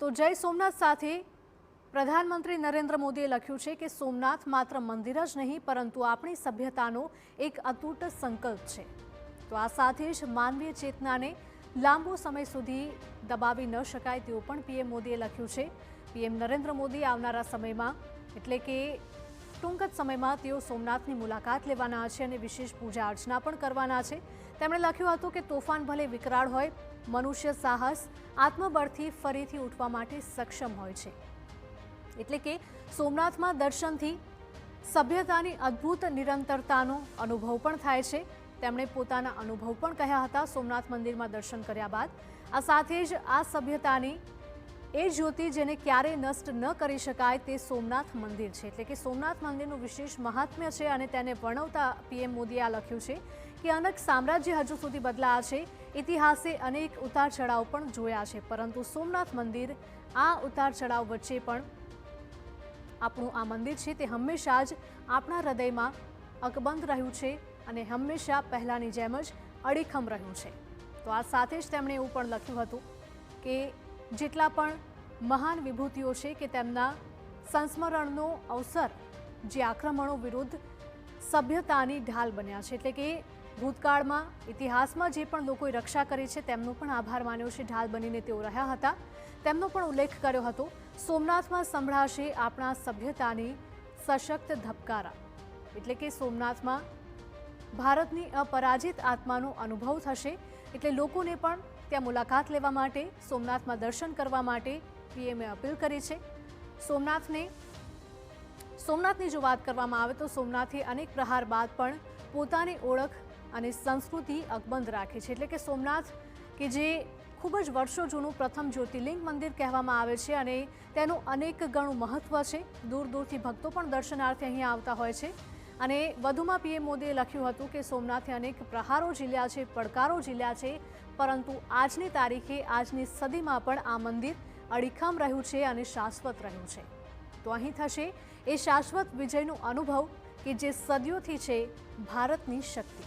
તો જય સોમનાથ સાથે પ્રધાનમંત્રી નરેન્દ્ર મોદીએ લખ્યું છે કે સોમનાથ માત્ર મંદિર જ નહીં પરંતુ આપણી સભ્યતાનો એક અતૂટ સંકલ્પ છે। તો આ સાથે જ માનવીય ચેતનાને લાંબો સમય સુધી દબાવી ન શકાય તેવું પણ પીએમ મોદીએ લખ્યું છે। પીએમ નરેન્દ્ર મોદી આવનારા સમયમાં એટલે કે ટૂંક જ સમયમાં તેઓ સોમનાથની મુલાકાત લેવાના છે અને વિશેષ પૂજા અર્ચના પણ કરવાના છે। તેમણે લખ્યું હતું કે તોફાન ભલે વિકરાળ હોય, મનુષ્ય સાહસ આત્મબળથી ફરીથી ઉઠવા માટે સક્ષમ હોય છે। એટલે કે સોમનાથમાં દર્શનથી સભ્યતાની અદ્ભુત નિરંતરતાનો અનુભવ પણ થાય છે। તેમણે પોતાના અનુભવ પણ કહ્યા હતા સોમનાથ મંદિરમાં દર્શન કર્યા બાદ। આ સાથે જ આ સભ્યતાની એ જ્યોતિ જેને ક્યારેય નષ્ટ ન કરી શકાય તે સોમનાથ મંદિર છે। એટલે કે સોમનાથ મંદિરનું વિશેષ મહાત્મ્ય છે અને તેને વર્ણવતા પીએમ મોદીએ આ લખ્યું છે કે અનેક સામ્રાજ્ય હજુ સુધી બદલાયા છે, ઇતિહાસે અનેક ઉતાર ચઢાવ પણ જોયા છે, પરંતુ સોમનાથ મંદિર આ ઉતાર ચઢાવ વચ્ચે પણ આપણું આ મંદિર છે તે હંમેશા જ આપણા હૃદયમાં અકબંધ રહ્યું છે અને હંમેશા પહેલાંની જેમ જ અડીખમ રહ્યું છે। તો આ સાથે જ તેમણે એવું પણ લખ્યું હતું કે જેટલા પણ મહાન વિભૂતિઓ છે કે તેમના સંસ્મરણનો અવસર જે આક્રમણો વિરુદ્ધ સભ્યતાની ઢાલ બન્યા છે, એટલે કે ભૂતકાળમાં ઇતિહાસમાં જે પણ લોકોએ રક્ષા કરી છે તેમનો પણ આભાર માન્યો છે, ઢાલ બનીને તેઓ રહ્યા હતા। તેમનો પણ ઉલ્લેખ કર્યો હતો સોમનાથમાં સંભળાશે આપણા સભ્યતાની સશક્ત ધબકારા। એટલે કે સોમનાથમાં ભારતની અપરાજિત આત્માનો અનુભવ થશે, એટલે લોકોને પણ ત્યાં મુલાકાત લેવા માટે, સોમનાથમાં દર્શન કરવા માટે પીએમએ અપીલ કરી છે। સોમનાથની જો વાત કરવામાં આવે તો સોમનાથે અનેક પ્રહાર બાદ પણ પોતાની ઓળખ અને સંસ્કૃતિ અકબંધ રાખી છે। એટલે કે સોમનાથ કે જે ખૂબ જ વર્ષો જૂનું પ્રથમ જ્યોતિર્લિંગ મંદિર કહેવામાં આવે છે અને તેનું અનેક ગણું મહત્વ છે। દૂર દૂરથી ભક્તો પણ દર્શનાર્થે અહીંયા આવતા હોય છે। અને વધુમાં પીએમ મોદીએ લખ્યું હતું કે સોમનાથે અનેક પ્રહારો ઝીલ્યા છે, પડકારો ઝીલ્યા છે, પરંતુ આજની તારીખે, આજની સદીમાં પણ આ મંદિર અડીખમ રહ્યું છે અને શાશ્વત રહ્યું છે। તો અહીં થશે એ શાશ્વત વિજયનો અનુભવ કે જે સદીઓથી છે ભારતની શક્તિ।